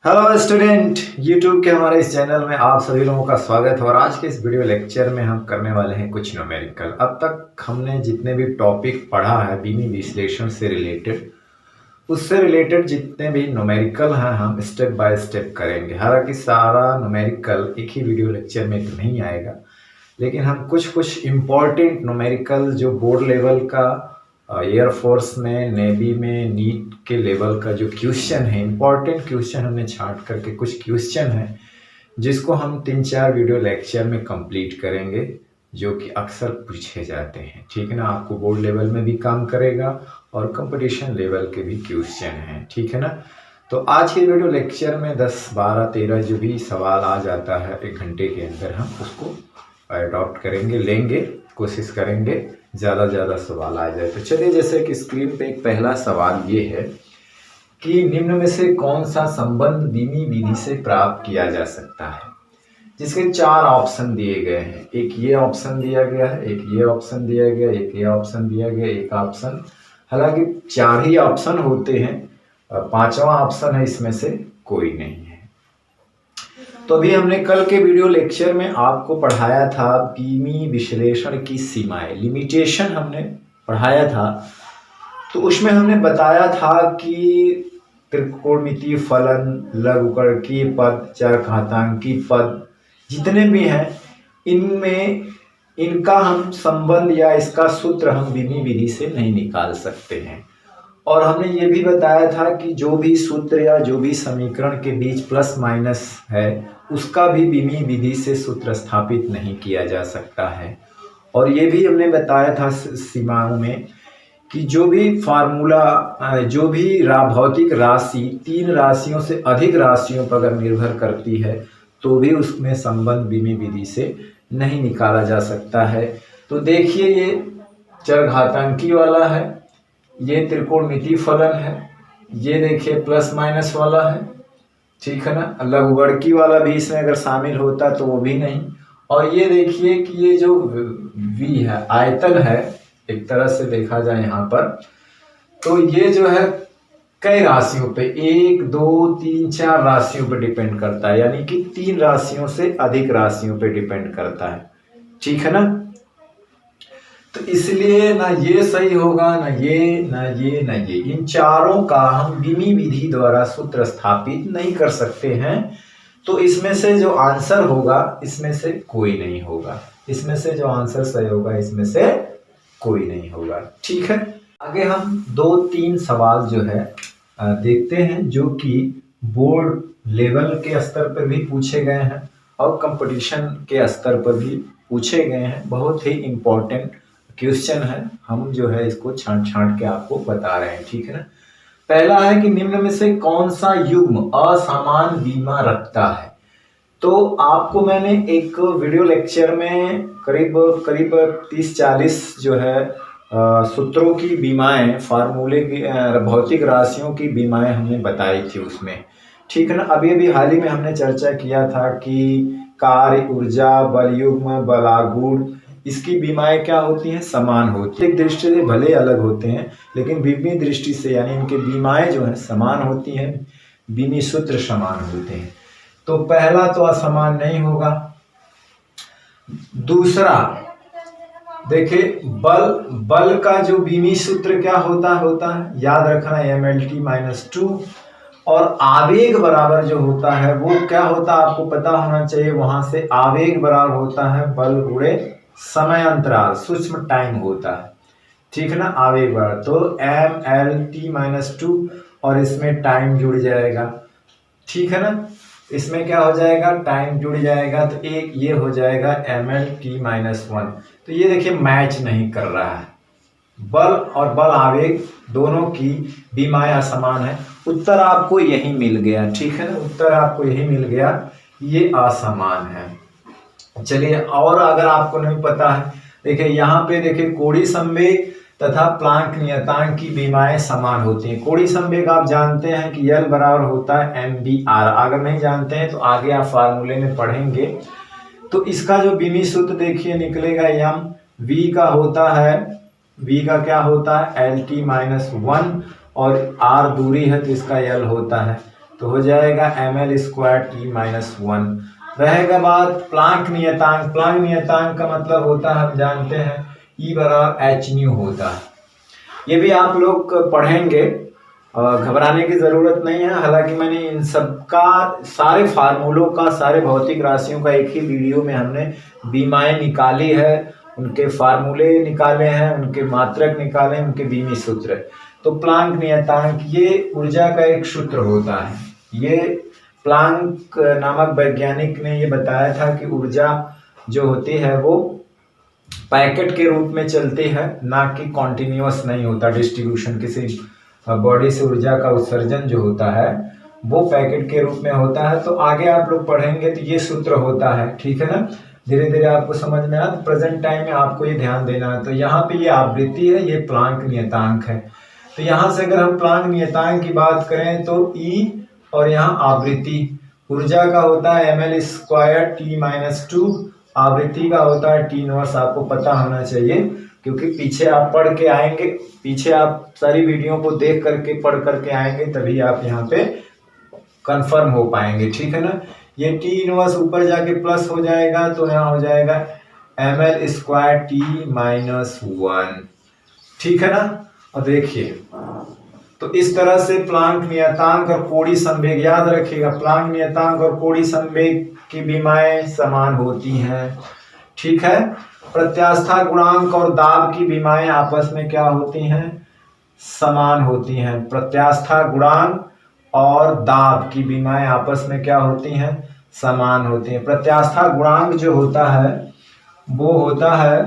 Hello student, YouTube के हमारे इस चैनल में आप सभी लोगों का स्वागत है। और आज के इस वीडियो लेक्चर में हम करने वाले हैं कुछ न्यूमेरिकल। अब तक हमने जितने भी टॉपिक पढ़ा है बीमी विश्लेषण से रिलेटेड, उससे रिलेटेड जितने भी न्यूमेरिकल हैं हम स्टेप बाय स्टेप करेंगे। हालांकि सारा न्यूमेरिकल एक ही वीडियो लेक्चर में तो नहीं आएगा, लेकिन हम कुछ कुछ इम्पॉर्टेंट न्यूमेरिकल जो बोर्ड लेवल का, एयरफोर्स में, नेवी में, नीट के लेवल का जो क्वेश्चन है, इम्पॉर्टेंट क्वेश्चन हमने छांट करके कुछ क्वेश्चन है जिसको हम 3-4 वीडियो लेक्चर में कंप्लीट करेंगे, जो कि अक्सर पूछे जाते हैं। ठीक है ना, आपको बोर्ड लेवल में भी काम करेगा और कंपटीशन लेवल के भी क्वेश्चन हैं। ठीक है ना, तो आज के वीडियो लेक्चर में 10, 12, 13 जो भी सवाल आ जाता है 1 घंटे के अंदर हम उसको अडॉप्ट करेंगे, लेंगे, कोशिश करेंगे ज़्यादा सवाल आ जाए। तो चलिए, जैसे कि स्क्रीन पे एक पहला सवाल ये है कि निम्न में से कौन सा संबंध बीमी विधि से प्राप्त किया जा सकता है, जिसके 4 ऑप्शन दिए गए हैं। एक ये ऑप्शन दिया गया है, एक ये ऑप्शन दिया गया, एक ये ऑप्शन दिया गया, एक ऑप्शन, हालांकि 4 ही ऑप्शन होते हैं, 5वां ऑप्शन है इसमें से कोई नहीं है। तो अभी हमने कल के वीडियो लेक्चर में आपको पढ़ाया था बीमी विश्लेषण की सीमाएं, लिमिटेशन हमने पढ़ाया था। तो उसमें हमने बताया था कि त्रिकोणमितीय फलन, लघुगणकीय पद, चरघातांकी पद जितने भी हैं, इनमें इनका हम संबंध या इसका सूत्र हम बीमी विधि से नहीं निकाल सकते हैं। और हमने ये भी बताया था कि जो भी सूत्र या जो भी समीकरण के बीच प्लस माइनस है, उसका भी बीमी विधि से सूत्र स्थापित नहीं किया जा सकता है। और ये भी हमने बताया था सीमाओं में कि जो भी फार्मूला, जो भी भौतिक राशि 3 राशियों से अधिक राशियों पर अगर निर्भर करती है तो भी उसमें संबंध बीमी विधि से नहीं निकाला जा सकता है। तो देखिए, ये चरघातांकी वाला है, ये त्रिकोणमितीय फलन है, ये देखिए प्लस माइनस वाला है। ठीक है ना, लघुगणकी वाला भी इसमें अगर शामिल होता तो वो भी नहीं। और ये देखिए कि ये जो v है, आयतन है, एक तरह से देखा जाए यहाँ पर, तो ये जो है कई राशियों पे, 1, 2, 3, 4 राशियों पे डिपेंड करता है, यानी कि 3 राशियों से अधिक राशियों पे डिपेंड करता है। ठीक है ना, तो इसलिए ना ये सही होगा, ना ये, ना ये, ना ये, इन चारों का हम बीमी विधि द्वारा सूत्र स्थापित नहीं कर सकते हैं। तो इसमें से जो आंसर होगा, इसमें से कोई नहीं होगा। इसमें से जो आंसर सही होगा, इसमें से कोई नहीं होगा। ठीक है, आगे हम 2-3 सवाल जो है देखते हैं, जो कि बोर्ड लेवल के स्तर पर भी पूछे गए हैं और कंपटीशन के स्तर पर भी पूछे गए हैं। बहुत ही इम्पोर्टेंट क्वेश्चन है, हम जो है इसको छांट के आपको बता रहे हैं। ठीक है ना, पहला है कि निम्न में से कौन सा युग्म असमान बीमा रखता है। तो आपको मैंने एक वीडियो लेक्चर में करीब 30-40 जो है सूत्रों की बीमाएं, फार्मूले की, भौतिक राशियों की बीमाएं हमने बताई थी उसमें। ठीक है ना, अभी हाल ही में हमने चर्चा किया था कि कार्य, ऊर्जा, बलयुग्म, बलागुण, इसकी बीमाएं क्या होती हैं, समान होती है। एक दृष्टि से भले अलग होते हैं, लेकिन बीमी दृष्टि से यानी इनके बीमाएं जो हैं समान होती हैं, बीमी सूत्र समान होते हैं। तो पहला तो असमान नहीं होगा। दूसरा देखिए, बल का जो बीमी सूत्र क्या होता है, याद रखना, mLT-2। और आवेग बराबर जो होता है वो क्या होता है, आपको पता होना चाहिए। वहां से आवेग बराबर होता है बल गुणे समय अंतराल, सूक्ष्म टाइम होता है। ठीक है ना, आवेग बराबर तो mLT-2 और इसमें टाइम जुड़ जाएगा। ठीक है ना, इसमें क्या हो जाएगा, टाइम जुड़ जाएगा, तो एक ये हो जाएगा mLT-1। तो ये देखिए मैच नहीं कर रहा है, बल और बल आवेग दोनों की बीमाएं असमान है। उत्तर आपको यही मिल गया। ठीक है ना, उत्तर आपको यही मिल गया, ये असमान है। चलिए, और अगर आपको नहीं पता है, देखिए यहाँ पे देखिए कोणीय संवेग तथा प्लांक नियतांक की बीमाएं समान होती हैं। कोणीय संवेग आप जानते हैं कि L बराबर होता है mv/r। अगर नहीं जानते हैं तो आगे आप फार्मूले में पढ़ेंगे। तो इसका जो बीमी सूत्र देखिए निकलेगा, m v का होता है, v का क्या होता है, LT-1, और r दूरी है तो इसका L होता है तो हो जाएगा ml² t-1। रहेगा बात प्लांक नियतांक। प्लांक नियतांक का मतलब होता है, हम जानते हैं, E बराबर एच न्यू होता है। ये भी आप लोग पढ़ेंगे, घबराने की ज़रूरत नहीं है। हालांकि मैंने इन सब का सारे फार्मूलों का, सारे भौतिक राशियों का एक ही वीडियो में हमने बीमाएँ निकाली है, उनके फार्मूले निकाले हैं, उनके मात्रक निकाले हैं, उनके बीमी सूत्र। तो प्लांक नियतांक ये ऊर्जा का एक सूत्र होता है। ये प्लांक नामक वैज्ञानिक ने ये बताया था कि ऊर्जा जो होती है वो पैकेट के रूप में चलती है, ना कि कॉन्टिन्यूअस नहीं होता डिस्ट्रीब्यूशन। किसी बॉडी से ऊर्जा का उत्सर्जन जो होता है वो पैकेट के रूप में होता है। तो आगे आप लोग पढ़ेंगे तो ये सूत्र होता है, ठीक है ना। धीरे धीरे आपको समझ में आया। तो प्रेजेंट टाइम में आपको ये ध्यान देना है। तो यहाँ पे ये आवृत्ति है, ये प्लांक नियतांक है। तो यहाँ से अगर हम प्लांक नियतांक की बात करें तो E और यहाँ आवृत्ति, ऊर्जा का होता है ml² t-2, आवृत्ति का होता है t-1। आपको पता होना चाहिए क्योंकि पीछे आप पढ़ के आएंगे, पीछे आप सारी वीडियो को देख करके पढ़ करके आएंगे, तभी आप यहाँ पे कंफर्म हो पाएंगे, ठीक है ना। ये t-1 ऊपर जाके प्लस हो जाएगा तो यहाँ हो जाएगा ml² t-1, ठीक है ना। और देखिए, तो इस तरह से प्लांक नियतांक और कोणीय संवेग, याद रखिएगा, प्लांक नियतांक और कोणीय संवेग की विमाएं समान होती हैं, ठीक है। प्रत्यास्था गुणांक और दाब की विमाएं आपस में क्या होती हैं, समान होती हैं। प्रत्यास्था गुणांक और दाब की विमाएं आपस में क्या होती हैं, समान होती हैं। प्रत्यास्था गुणांक जो होता है वो होता है,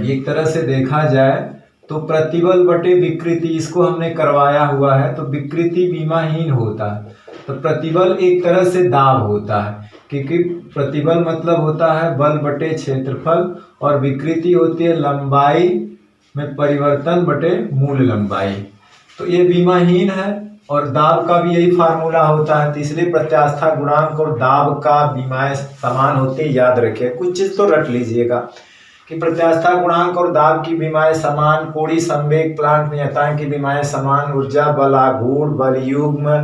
एक तरह से देखा जाए तो प्रतिबल बटे विकृति, इसको हमने करवाया हुआ है। तो विकृति विमाहीन होता है, तो प्रतिबल एक तरह से दाब होता है, क्योंकि प्रतिबल मतलब होता है बल बटे क्षेत्रफल और विकृति होती है लंबाई में परिवर्तन बटे मूल लंबाई। तो ये विमाहीन है और दाब का भी यही फार्मूला होता है। तो इसलिए प्रत्यास्था गुणांक और दाब का विमाएं समान होती है, याद रखिए। कुछ चीज तो रट लीजिएगा कि प्रत्यास्था गुणांक और दाब की विमाएं समान, कोणीय संवेग प्लांक नियतांक की विमाएं समान, ऊर्जा बल आघूर्ण बल युग्म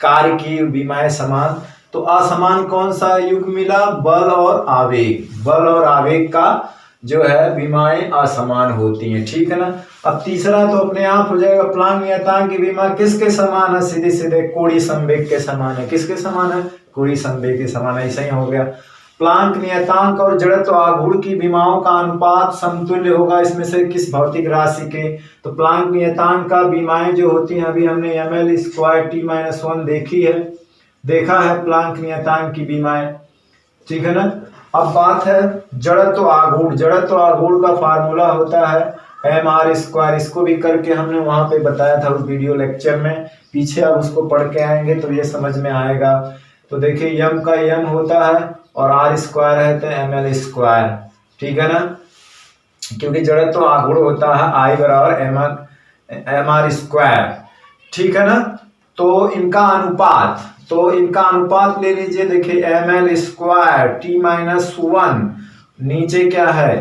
कार्य की विमाएं समान। तो असमान कौन सा युग्म मिला, बल और आवेग। बल और आवेग का जो है विमाएं असमान होती हैं, ठीक है ना। अब तीसरा तो अपने आप हो जाएगा, प्लांक नियतांक की विमा किसके समान है, सीधे सीधे कोणीय संवेग के समान है। किसके समान है, कोणीय संवेग के समान है, ऐसा ही हो गया। प्लांक नियतांक और जड़त्व आघूर्ण की विमाओं का अनुपात समतुल्य होगा इसमें से किस भौतिक राशि के। तो प्लांक नियतांक का विमाएं जो होती हैं, अभी हमने ml² t-1 देखा है प्लांक नियतांक की विमाएं, ठीक है ना। अब बात है जड़त्व आघूर्ण। जड़त्व आघूर्ण का फार्मूला होता है mr²। इसको भी करके हमने वहां पे बताया था उस वीडियो लेक्चर में, पीछे आप उसको पढ़ के आएंगे तो ये समझ में आएगा। तो देखिए m का m होता है और r² है तो ml², ठीक है ना, क्योंकि जड़त्व आघूर्ण होता है I बराबर mr², ठीक है ना। तो इनका अनुपात ले लीजिए। देखिए ml² t-1, नीचे क्या है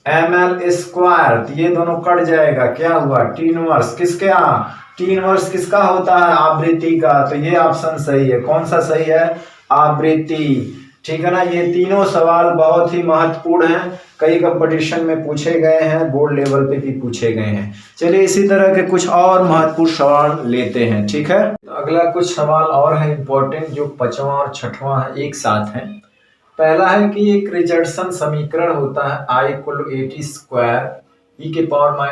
ml², तो ये दोनों कट जाएगा, क्या हुआ t-1। किसके यहाँ, t-1 किसका होता है, आवृत्ति का। तो ये ऑप्शन सही है। कौन सा सही है, आवृत्ति, ठीक है ना। ये तीनों सवाल बहुत ही महत्वपूर्ण हैं, कई कंपटीशन में पूछे गए हैं, बोर्ड लेवल पे भी पूछे गए हैं। चलिए इसी तरह के कुछ और महत्वपूर्ण सवाल लेते हैं, ठीक है। तो अगला कुछ सवाल और है इंपॉर्टेंट, जो 5वां और 6वां है, एक साथ है। पहला है कि एक रिचर्डसन समीकरण होता है I = AT²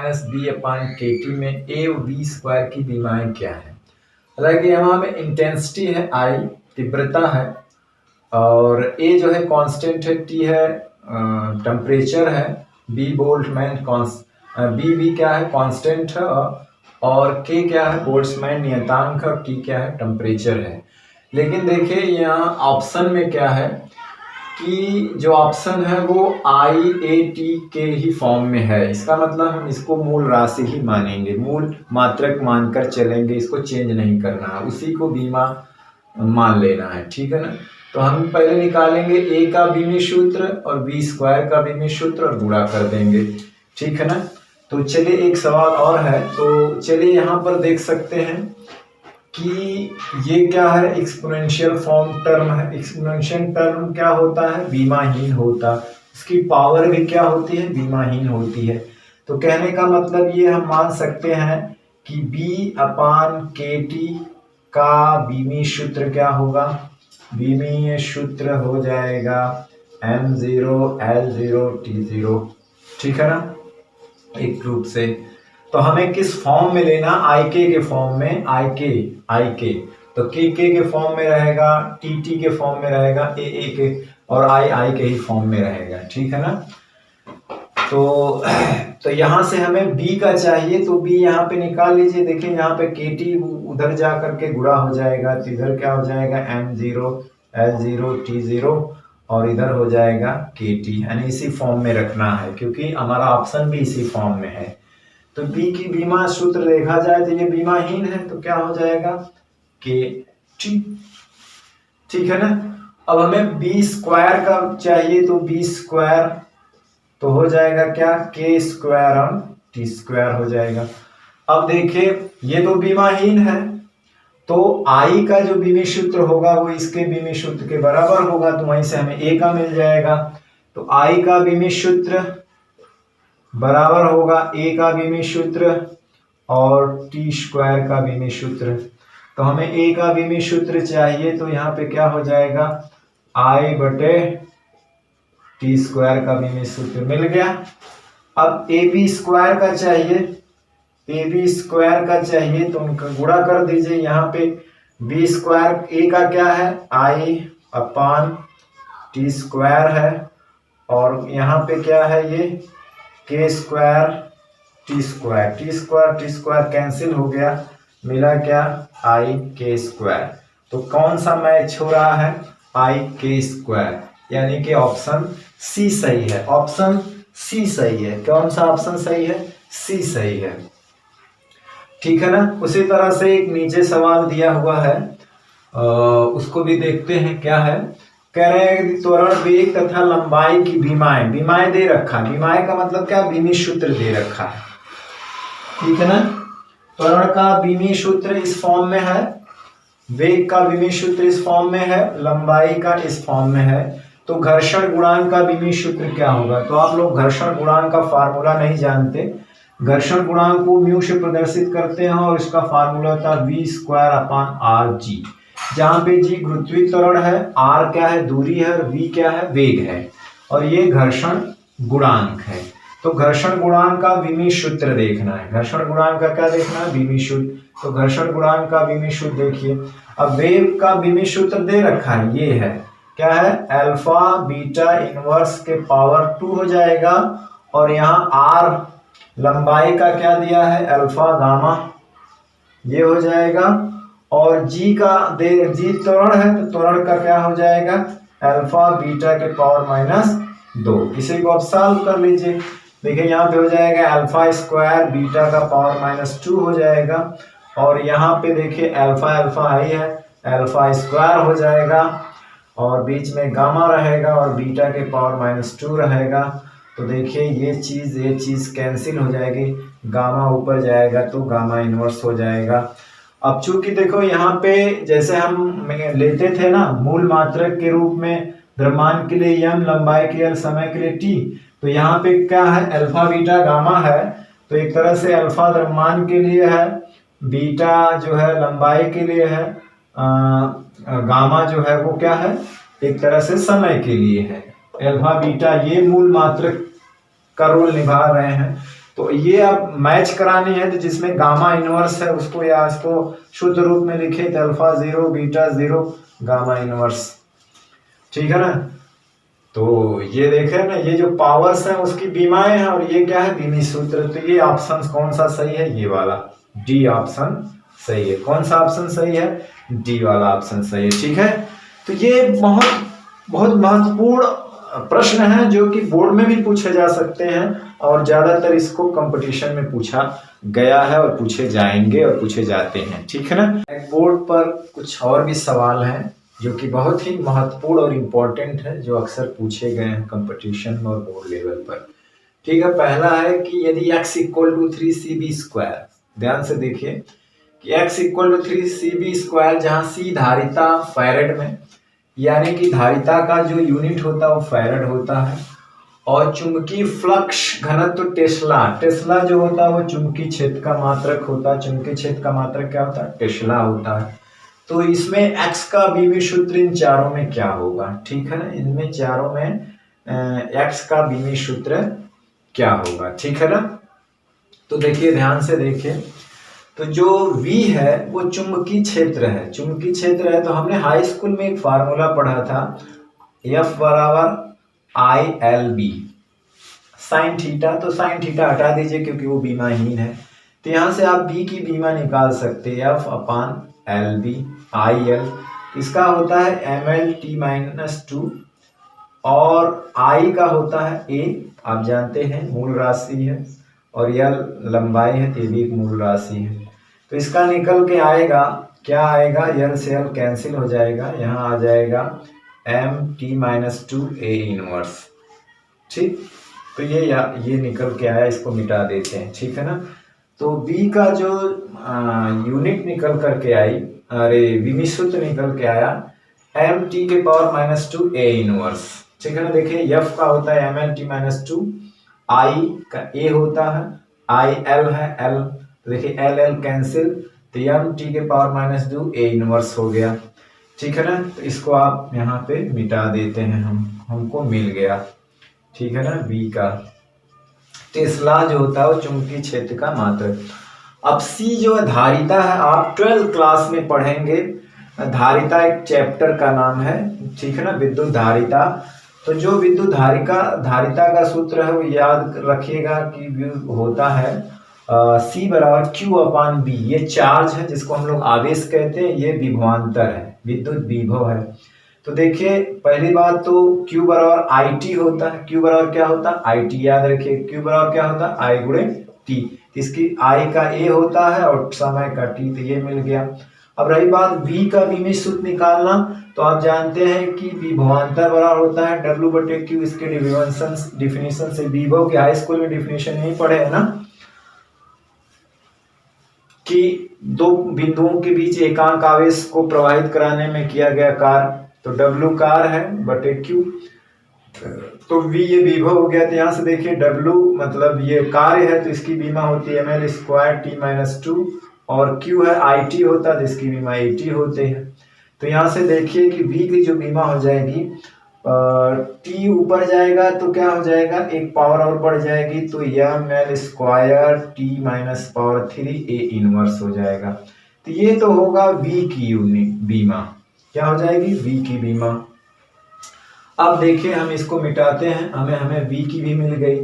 e⁻b/kt में a और b² की विमाएं क्या है। हालांकि यहाँ में इंटेंसिटी है, I तीव्रता है, और a जो है कांस्टेंट है, t है टेम्परेचर है, b बोल्ट्जमैन b भी क्या है, कांस्टेंट है, और k क्या है, बोल्ट्जमैन नियतांक, और t क्या है, टेम्परेचर है। लेकिन देखिए यहाँ ऑप्शन में क्या है कि जो ऑप्शन है वो IAT के ही फॉर्म में है। इसका मतलब हम इसको मूल राशि ही मानेंगे, मूल मात्रक मानकर चलेंगे, इसको चेंज नहीं करना है, उसी को बीमा मान लेना है, ठीक है ना। तो हम पहले निकालेंगे a का बीमी सूत्र और b² का बीमी सूत्र और गुणा कर देंगे, ठीक है ना। तो चलिए एक सवाल और है, तो चलिए यहाँ पर देख सकते हैं कि ये क्या है, एक्सपोनेंशियल फॉर्म टर्म है। एक्सपोनेंशियल टर्म क्या होता है, बीमाहीन होता, उसकी पावर भी क्या होती है, बीमाहीन होती है। तो कहने का मतलब ये हम मान सकते हैं कि B/KT का बीमीय सूत्र क्या होगा, बीमीय सूत्र हो जाएगा M0L0T0, ठीक है ना, एक रूप से। तो हमें किस फॉर्म में लेना, IK के फॉर्म में, IK तो KK के फॉर्म में रहेगा, TT के फॉर्म में रहेगा, AA के, और I के ही फॉर्म में रहेगा, ठीक है ना। तो यहाँ से हमें B का चाहिए, तो B यहाँ पे निकाल लीजिए। देखिए यहाँ पे KT उधर जा करके गुणा हो जाएगा, तो इधर क्या हो जाएगा, M0L0T0, और इधर हो जाएगा KT, यानी इसी फॉर्म में रखना है क्योंकि हमारा ऑप्शन भी इसी फॉर्म में है। तो B की बीमा सूत्र देखा जाए तो ये बीमाहीन है, तो क्या हो जाएगा, KT, ठीक है ना। अब हमें B स्क्वायर का चाहिए, तो B स्क्वायर तो हो जाएगा क्या, K² हो जाएगा। अब देखिए ये तो बीमाहीन है, तो I का जो बीमीय सूत्र होगा वो इसके बीमीय सूत्र के बराबर होगा, तो वहीं से हमें A का मिल जाएगा। तो I का बीमीय सूत्र बराबर होगा A का बीमीय सूत्र और T² का बीमीय सूत्र। तो हमें A का बीमीय सूत्र चाहिए, तो यहाँ पे क्या हो जाएगा, I/T² का बीमीय सूत्र मिल गया। अब AB² का चाहिए, AB² का चाहिए तो उनका गुणा कर दीजिए। यहाँ पे B², A का क्या है, I/T² है, और यहाँ पे क्या है, ये K²T², कैंसिल हो गया, मिला क्या, IK²। तो कौन सा मैच हो रहा है, IK², यानी कि ऑप्शन सी सही है, ऑप्शन सी सही है। कौन सा ऑप्शन सही है, सी सही है, ठीक है ना। उसी तरह से एक नीचे सवाल दिया हुआ है, उसको भी देखते हैं क्या है। कह रहे हैं त्वरण वेग तथा लंबाई की बीमाएं दे रखा है। बीमाएं का मतलब क्या, बीमीय सूत्र दे रखा है, ठीक है ना। त्वरण का बीमीय सूत्र इस फॉर्म में है, वेग का बीमीय सूत्र इस फॉर्म में है, लंबाई का इस फॉर्म में है। तो घर्षण गुणांक का बीमीय सूत्र क्या होगा, तो आप लोग घर्षण गुणांक का फार्मूला नहीं जानते। घर्षण गुणांक को म्यू से प्रदर्शित करते हैं और इसका फार्मूला होता है V²/RG, जहां पे G गुरुत्वीय त्वरण है, R क्या है, दूरी है, और V क्या है, वेग है, और ये घर्षण गुणांक है। तो घर्षण गुणांक का बीमीय सूत्र देखना है, घर्षण गुणांक का क्या देखना है, बीमीय सूत्र। तो घर्षण गुणांक का बीमीय सूत्र देखिए। अब वेग का बीमीय सूत्र दे रखा है, ये है, क्या है, अल्फा बीटा इनवर्स के पावर 2 हो जाएगा, और यहाँ R लंबाई का क्या दिया है, अल्फा गामा, ये हो जाएगा। और G का G त्वरण है, तो त्वरण का क्या हो जाएगा, अल्फा बीटा के पावर -2। इसे को आप सॉल्व कर लीजिए। देखिए यहाँ पे हो जाएगा अल्फा² बीटा का पावर -2 हो जाएगा, और यहाँ पे देखिए अल्फा आई है, अल्फा² हो जाएगा, और बीच में गामा रहेगा और बीटा के पावर -2 रहेगा। तो देखिए ये चीज कैंसिल हो जाएगी, गामा ऊपर जाएगा तो गामा इनवर्स हो जाएगा। अब चूंकि देखो यहाँ पे जैसे हम लेते थे ना मूल मात्रक के रूप में, द्रव्यमान के लिए m, लंबाई के l, समय के लिए t, तो यहाँ पे क्या है, अल्फा बीटा गामा है। तो एक तरह से अल्फा द्रव्यमान के लिए है, बीटा जो है लंबाई के लिए है, गामा जो है वो क्या है, एक तरह से समय के लिए है। अल्फा बीटा ये मूल मात्रक का रोल निभा रहे हैं। तो ये अब मैच करानी है, तो जिसमें गामा इनवर्स है उसको या इसको शुद्ध रूप में लिखे, तो अल्फा 0 बीटा 0 गामा इनवर्स, ठीक है ना। तो ये देखे ना, ये जो पावर्स है उसकी बीमाएं हैं, और ये क्या है, बीमीय सूत्र। तो ये ऑप्शन कौन सा सही है, ये वाला डी ऑप्शन सही है। कौन सा ऑप्शन सही है, डी वाला ऑप्शन सही है, ठीक है। तो ये बहुत बहुत महत्वपूर्ण प्रश्न है जो कि बोर्ड में भी पूछे जा सकते हैं, और ज्यादातर इसको कंपटीशन में पूछा गया है और पूछे जाएंगे और पूछे जाते हैं, ठीक है ना। बोर्ड पर कुछ और भी सवाल हैं जो कि बहुत ही महत्वपूर्ण और इम्पोर्टेंट है, जो अक्सर पूछे गए हैं कंपटीशन में और बोर्ड लेवल पर, ठीक है। पहला है कि यदि x = 3cb², ध्यान से देखिए, कि x इक्वल टू 3cb², जहाँ c धारिता फैरेड में, यानी कि धारिता का जो यूनिट होता है वो फैरेड होता है, और चुंबकीय फ्लक्स घनत्व टेस्ला, टेस्ला जो होता है वो चुंबकीय क्षेत्र का मात्रक होता है। चुंबकीय क्षेत्र का मात्रक क्या होता है? टेस्ला होता है। तो इसमें x का बीमी सूत्र इन चारों में क्या होगा? ठीक है ना, इनमें चारों में x का बीमी सूत्र क्या होगा? ठीक है ना। तो देखिए, ध्यान से देखिए, तो जो v है वो चुंबकीय क्षेत्र है, चुंबकीय क्षेत्र है। तो हमने हाई स्कूल में एक फार्मूला पढ़ा था, F बराबर ILB साइन थीटा। तो साइन थीटा हटा दीजिए क्योंकि वो बीमाहीन है। तो यहाँ से आप b की बीमा निकाल सकते हैं, F/LB IL, इसका होता है mL/t-2, और I का होता है a, आप जानते हैं मूल राशि है, और L लंबाई है, ये भी एक मूल राशि है। तो इसका निकल के आएगा, क्या आएगा? L से L कैंसिल हो जाएगा, यहाँ आ जाएगा m/t-2 A इनवर्स। ठीक, तो ये निकल के आया, इसको मिटा देते हैं। ठीक है ना। तो b का जो यूनिट निकल करके आई, अरे बीमी सूत्र निकल के आया m/2 A इनवर्स। ठीक है ना। देखिए, f का होता है mL/2, I का a होता है, IL है L, तो देखिए LL कैंसिल, तो m/2 A इनवर्स हो गया। ठीक है ना। तो इसको आप यहाँ पे मिटा देते हैं, हमको मिल गया। ठीक है ना, b का टेस्ला जो होता है वो चुंबकीय क्षेत्र का मात्रक। अब c जो है धारिता है, आप 12th क्लास में पढ़ेंगे, धारिता एक चैप्टर का नाम है। ठीक है ना, विद्युत धारिता। तो जो विद्युत धारिता का सूत्र है वो याद रखिएगा कि होता है C बराबर Q/B। ये चार्ज है जिसको हम लोग आवेश कहते हैं, ये विभवांतर है, विद्युत विभव है। तो देखिए, पहली बात तो Q बराबर IT होता है। Q बराबर क्या होता है? IT, याद रखिए। Q बराबर क्या होता है? I गुणे T। इसकी I का A होता है और समय का T, तो ये मिल गया। अब रही बात V का बीमी सूत्र निकालना, तो आप जानते हैं कि विभवांतर बराबर होता है W/Q। इसके डिफिनेशन से, विभव के हाई स्कूल में डिफिनेशन नहीं पढ़े है ना, कि दो बिंदुओं के बीच एकांक आवेश को प्रवाहित कराने में किया गया कार्य, तो W कार है बटे Q, तो V ये विभव हो गया। तो यहाँ से देखिए, W मतलब ये कार्य है, तो इसकी बीमा होती है mL²t-2, और Q है IT होता है, जिसकी बीमा AT होते हैं। तो यहाँ से देखिए कि V की जो बीमा हो जाएगी, T ऊपर जाएगा तो क्या हो जाएगा? एक पावर और बढ़ जाएगी, तो mL²t-3 A इनवर्स हो जाएगा। तो ये तो होगा V की यूनिट बीमा, क्या हो जाएगी? V की बीमा। अब देखिए, हम इसको मिटाते हैं, हमें V की भी मिल गई।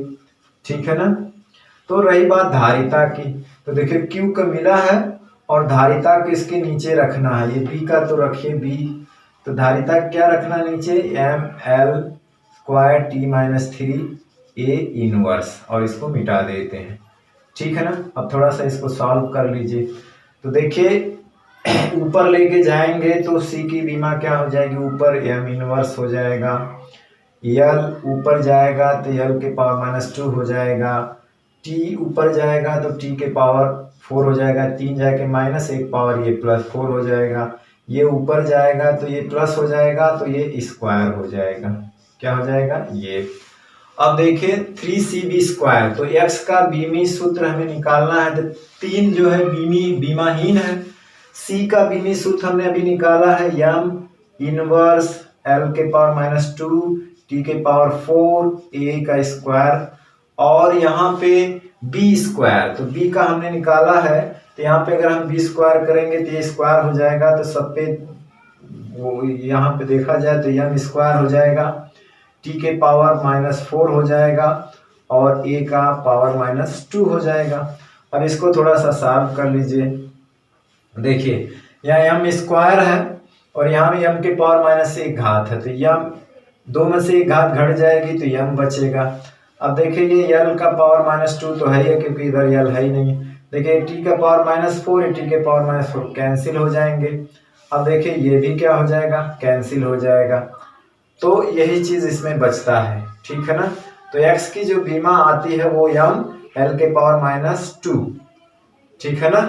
ठीक है ना। तो रही बात धारिता की, तो देखिए Q का मिला है और धारिता किसके नीचे रखना है? ये B का तो रखिए B, तो धारिता क्या रखना नीचे? mL²t-3 A इनवर्स, और इसको मिटा देते हैं। ठीक है ना। अब थोड़ा सा इसको सॉल्व कर लीजिए। तो देखिए, ऊपर लेके जाएंगे तो C की बीमा क्या हो जाएगी? ऊपर m इनवर्स हो जाएगा, L ऊपर जाएगा तो L के पावर -2 हो जाएगा, T ऊपर जाएगा तो T के पावर 4 हो जाएगा, 3 जाके -1 पावर, ये +4 हो जाएगा, ये ऊपर जाएगा तो ये प्लस हो जाएगा, तो ये स्क्वायर हो जाएगा। क्या हो जाएगा? ये। अब देखिए 3cb², तो x का बीमी सूत्र हमें निकालना है। तो 3 जो है बीमाहीन है। c का बीमी सूत्र हमने अभी निकाला है, m इनवर्स l के पावर -2 t के पावर 4 a का स्क्वायर, और यहाँ पे b², तो b का हमने निकाला है। तो यहाँ पे अगर हम b² करेंगे तो ये स्क्वायर हो जाएगा, तो सब पे वो यहाँ पे देखा जाए तो m² हो जाएगा, t के पावर -4 हो जाएगा, और a का पावर -2 हो जाएगा। अब इसको थोड़ा सा सॉल्व कर लीजिए। देखिए, यहाँ m² है और यहाँ भी m के पावर -1 घात है, तो m दो में से एक घात घट जाएगी तो m बचेगा। अब देखिए, ये l का पावर -2 तो है ही है, क्योंकि इधर l है ही नहीं। देखिए, t का पावर -4, t के पावर -4 कैंसिल हो जाएंगे। अब देखिए, ये भी क्या हो जाएगा? कैंसिल हो जाएगा। तो यही चीज इसमें बचता है। ठीक है ना। तो x की जो बीमा आती है वो m l के पावर -2। ठीक है ना।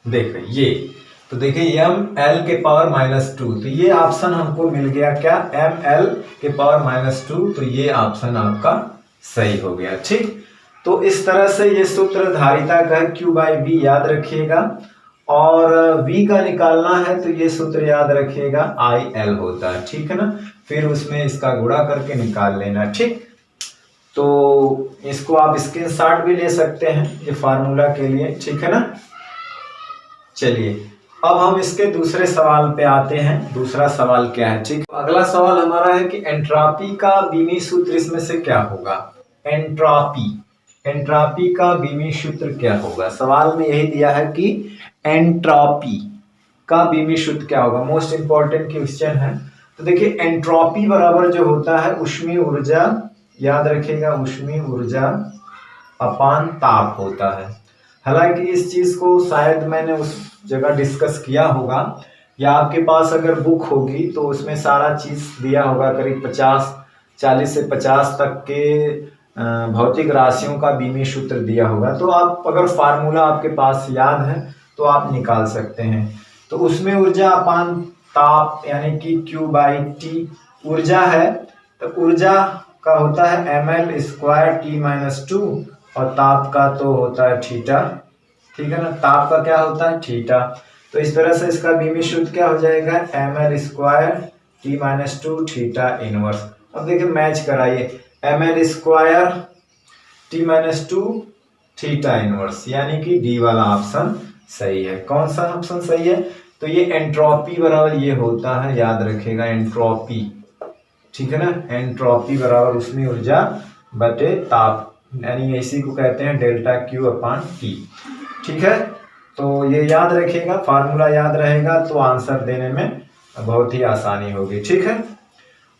देखो ये, तो देखिए एम एल के पावर -2, तो ये ऑप्शन हमको मिल गया क्या, एम एल के पावर -2, तो ये ऑप्शन आपका सही हो गया। ठीक, तो इस तरह से ये सूत्र धारिता का Q/V याद रखिएगा, और V का निकालना है तो ये सूत्र याद रखिएगा IL होता है। ठीक है ना, फिर उसमें इसका गुणा करके निकाल लेना। ठीक, तो इसको आप स्क्रीनशॉट भी ले सकते हैं ये फार्मूला के लिए। ठीक है ना, चलिए अब हम इसके दूसरे सवाल पे आते हैं। दूसरा सवाल क्या है, ठीक, अगला सवाल हमारा है कि एंट्रॉपी का बीमी सूत्र इसमें से क्या होगा। एंट्रॉपी का बीमी सूत्र क्या होगा, सवाल में यही दिया है कि एंट्रॉपी का बीमी सूत्र क्या होगा, मोस्ट इंपॉर्टेंट क्वेश्चन है। तो देखिए एंट्रॉपी बराबर जो होता है ऊष्मीय ऊर्जा, याद रखिएगा ऊष्मीय ऊर्जा अपान ताप होता है। हालांकि इस चीज को शायद मैंने उस जगह डिस्कस किया होगा, या आपके पास अगर बुक होगी तो उसमें सारा चीज दिया होगा, करीब 40 से 50 तक के भौतिक राशियों का बीमी सूत्र दिया होगा। तो आप अगर फार्मूला आपके पास याद है तो आप निकाल सकते हैं। तो उसमें ऊर्जा अपान ताप यानी कि Q/T ऊर्जा है, तो ऊर्जा का होता है mL²T-2, और ताप का तो होता है थीटा। ठीक है ना, ताप का क्या होता है थीटा। तो इस तरह से इसका बीमी सूत्र क्या हो जाएगा, mL²T-2 थीटा इनवर्स। अब देखिए मैच कराइए, mL²T-2 थीटा इनवर्स, यानी कि डी वाला ऑप्शन सही है। कौन सा ऑप्शन सही है, तो ये एंट्रॉपी बराबर ये होता है, याद रखेगा एंट्रॉपी। ठीक है ना, एंट्रॉपी बराबर ऊष्मीय ऊर्जा बटे ताप, यानी इसी को कहते हैं ΔQ/T। ठीक है, तो ये याद रखिएगा, फार्मूला याद रहेगा तो आंसर देने में बहुत ही आसानी होगी। ठीक है,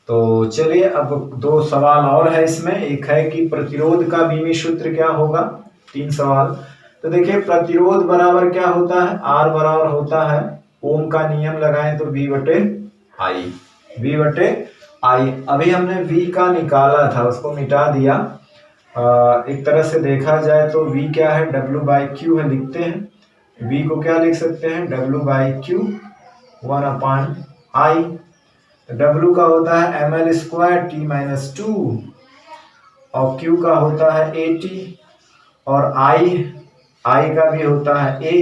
तो चलिए अब दो सवाल और है इसमें। एक है कि प्रतिरोध का बीमी सूत्र क्या होगा, 3 सवाल। तो देखिए प्रतिरोध बराबर क्या होता है, R बराबर होता है, ओम का नियम लगाएं तो V/I। अभी हमने V का निकाला था, उसको मिटा दिया। एक तरह से देखा जाए तो V क्या है, W/Q है, लिखते हैं V को क्या लिख सकते हैं, W/Q 1/I। W का होता है mL²T-2, और Q का होता है AT, और I का भी होता है A।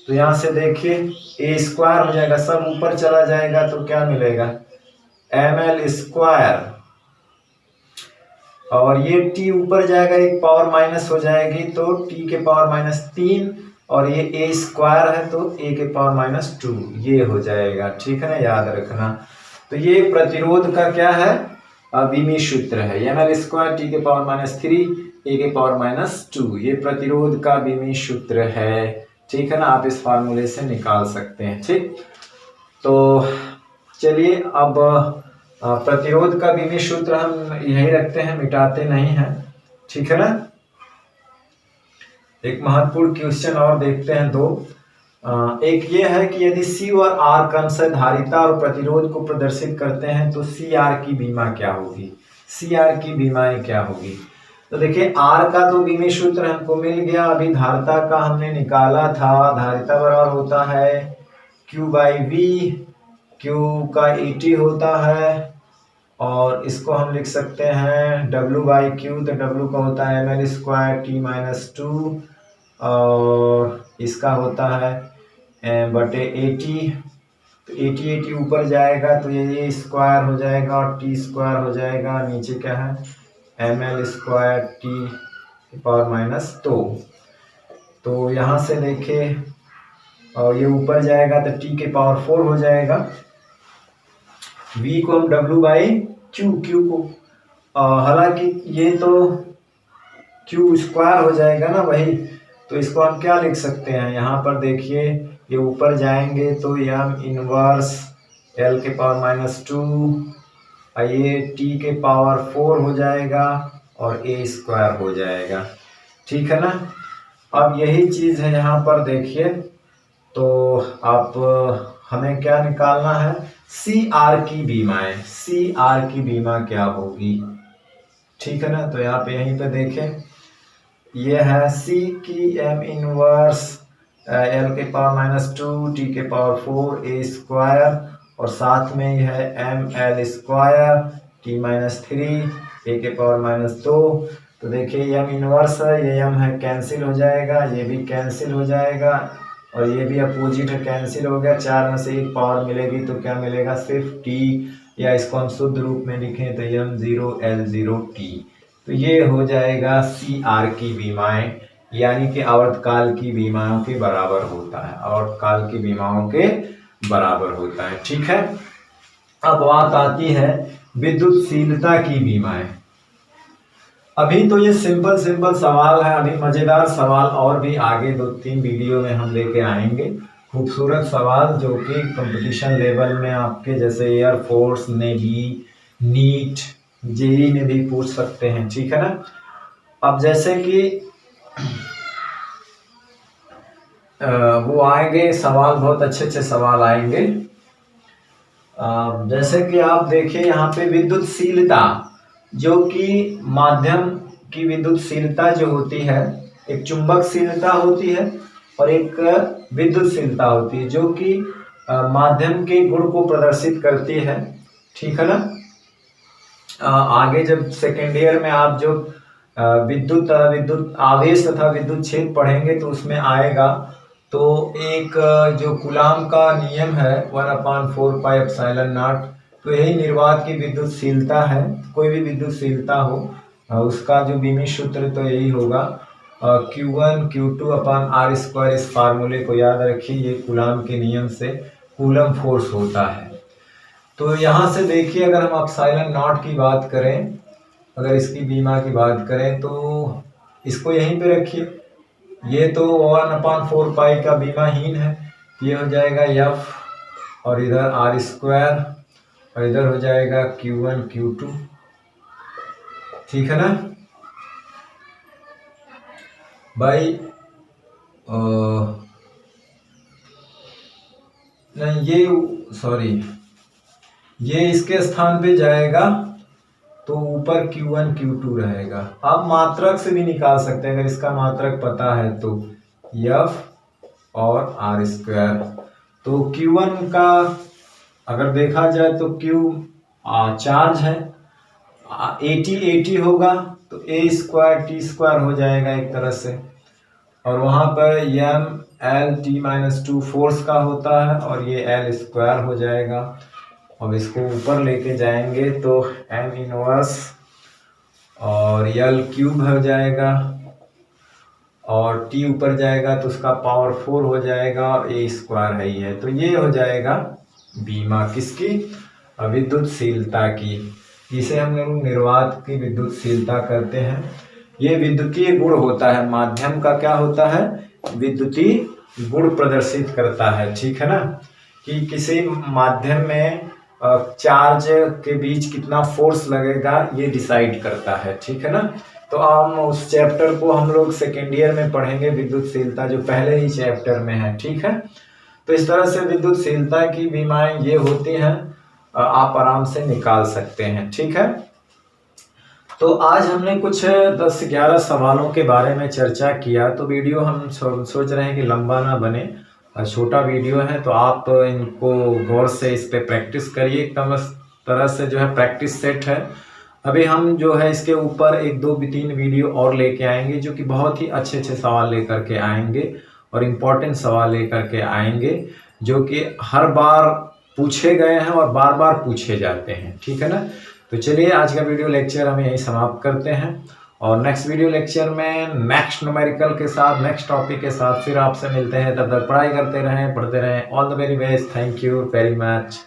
तो यहां से देखिए A² हो जाएगा, सब ऊपर चला जाएगा तो क्या मिलेगा, mL², और ये T ऊपर जाएगा, एक पावर माइनस हो जाएगी तो T के पावर -3, और ये A² है तो A के पावर -2, ये हो जाएगा। ठीक है ना, याद रखना। तो ये प्रतिरोध का क्या है, बीमी सूत्र है, mL² T के पावर -3 A के पावर -2, ये प्रतिरोध का बीमी सूत्र है। ठीक है ना, आप इस फार्मूले से निकाल सकते हैं। ठीक, तो चलिए अब प्रतिरोध का बीमी सूत्र हम यही रखते हैं, मिटाते नहीं हैं। ठीक है ना, एक महत्वपूर्ण क्वेश्चन और देखते हैं दो। एक ये है कि यदि C और R क्रमशः धारिता और प्रतिरोध को प्रदर्शित करते हैं तो CR की बीमा क्या होगी, CR की बीमाएं क्या होगी। तो देखिए R का तो बीमी सूत्र हमको मिल गया, अभी धारिता का हमने निकाला था। धारिता बराबर होता है Q/V, Q का ET होता है, और इसको हम लिख सकते हैं W/Q, तो W का होता है mL²T-2, और इसका होता है बटे AT। तो AT ऊपर जाएगा तो ये स्क्वायर हो जाएगा, और T² हो जाएगा, नीचे क्या है mL²T⁻²। तो यहाँ से देखिए, और ये ऊपर जाएगा तो T के पावर 4 हो जाएगा। V को हम W/Q, Q को हालांकि ये तो Q² हो जाएगा ना वही, तो इसको हम क्या लिख सकते हैं, यहाँ पर देखिए ये ऊपर जाएंगे तो m इनवर्स L के पावर -2, ये T के पावर 4 हो जाएगा, और A² हो जाएगा। ठीक है ना, अब यही चीज है यहाँ पर देखिए, तो आप हमें क्या निकालना है, CR की बीमाएं, CR की बीमा क्या होगी। ठीक है ना, तो यहाँ पे यहीं पे देखें, ये है C की m इनवर्स एल के पावर -2 टी के पावर 4 ए स्क्वायर और साथ में यह है एम एल स्क्वायर टी -3 ए के पावर -2। तो देखिए यम इनवर्स है, ये यम है कैंसिल हो जाएगा, ये भी कैंसिल हो जाएगा और ये भी अपोजिट है कैंसिल हो गया। 4 में से 1 पावर मिलेगी तो क्या मिलेगा, सिर्फ टी, या इसको हम शुद्ध रूप में लिखें तो M0L0T। तो ये हो जाएगा CR की विमाएं, यानी कि आवर्तकाल की विमाओं के बराबर होता है, आवर्तकाल की विमाओं के बराबर होता है। ठीक है, अब बात आती है विद्युतशीलता की विमाएं। अभी तो ये सिंपल सवाल है, अभी मजेदार सवाल और भी आगे 2-3 वीडियो में हम लेके आएंगे। खूबसूरत सवाल जो कि कंपटीशन लेवल में आपके जैसे एयरफोर्स, नेवी, नीट, जेई में भी पूछ सकते हैं। ठीक है ना। अब जैसे कि वो आएंगे सवाल, बहुत अच्छे सवाल आएंगे। जैसे कि आप देखिए यहाँ पे विद्युतशीलता, जो कि माध्यम की विद्युतशीलता जो होती है, एक चुंबकशीलता होती है और एक विद्युतशीलता होती है, जो कि माध्यम के गुण को प्रदर्शित करती है। ठीक है ना। आगे जब सेकेंड ईयर में आप जो विद्युत आवेश तथा विद्युत क्षेत्र पढ़ेंगे तो उसमें आएगा। तो एक जो कूलाम का नियम है 1/4πε0, तो यही निर्वात की विद्युतशीलता है। कोई भी विद्युतशीलता हो उसका जो बीमी सूत्र तो यही होगा Q1 Q2/r²। इस फार्मूले को याद रखिए, ये कूलाम के नियम से कूलम फोर्स होता है। तो यहाँ से देखिए, अगर हम ε0 की बात करें, अगर इसकी बीमा की बात करें तो इसको यहीं पे रखिए। ये तो 1/4π का बीमाहीन है, ये हो जाएगा F और इधर r² और इधर हो जाएगा Q1 Q2। ठीक है ना भाई। नहीं, ये सॉरी, ये इसके स्थान पे जाएगा तो ऊपर Q1 Q2 रहेगा। आप मात्रक से भी निकाल सकते हैं, अगर इसका मात्रक पता है तो F और r²। तो Q1 का अगर देखा जाए तो Q चार्ज है, 80 होगा तो A²T² हो जाएगा एक तरह से, और वहाँ पर MLT-2 फोर्स का होता है और ये L² हो जाएगा। अब इसको ऊपर लेके जाएंगे तो M इनवर्स और L³ हो जाएगा और T ऊपर जाएगा तो उसका पावर 4 हो जाएगा और A² है ही है। तो ये हो जाएगा बीमा किसकी, विद्युतशीलता की, जिसे हम लोग निर्वात की विद्युतशीलता करते हैं। ये विद्युतीय गुण होता है, माध्यम का क्या होता है, विद्युतीय गुण प्रदर्शित करता है। ठीक है ना, कि किसी माध्यम में चार्ज के बीच कितना फोर्स लगेगा ये डिसाइड करता है। ठीक है ना। तो हम उस चैप्टर को हम लोग सेकेंड ईयर में पढ़ेंगे, विद्युतशीलता, जो पहले ही चैप्टर में है। ठीक है। तो इस तरह से विद्युतशीलता की बीमाएं ये होती हैं, आप आराम से निकाल सकते हैं। ठीक है। तो आज हमने कुछ 10-11 सवालों के बारे में चर्चा किया। तो वीडियो हम सोच रहे हैं कि लंबा ना बने, छोटा वीडियो है, तो आप इनको गौर से इस पे प्रैक्टिस करिए। कम तरह से जो है प्रैक्टिस सेट है। अभी हम जो है इसके ऊपर 1-2-3 वीडियो और लेके आएंगे, जो कि बहुत ही अच्छे सवाल लेकर के आएंगे और इम्पोर्टेंट सवाल लेकर के आएंगे, जो कि हर बार पूछे गए हैं और बार बार पूछे जाते हैं। ठीक है ना। तो चलिए आज का वीडियो लेक्चर हम यहीं समाप्त करते हैं और नेक्स्ट वीडियो लेक्चर में नेक्स्ट न्यूमेरिकल के साथ, नेक्स्ट टॉपिक के साथ फिर आपसे मिलते हैं। तब तक पढ़ाई करते रहें, पढ़ते रहें। All the very best. Thank you very much.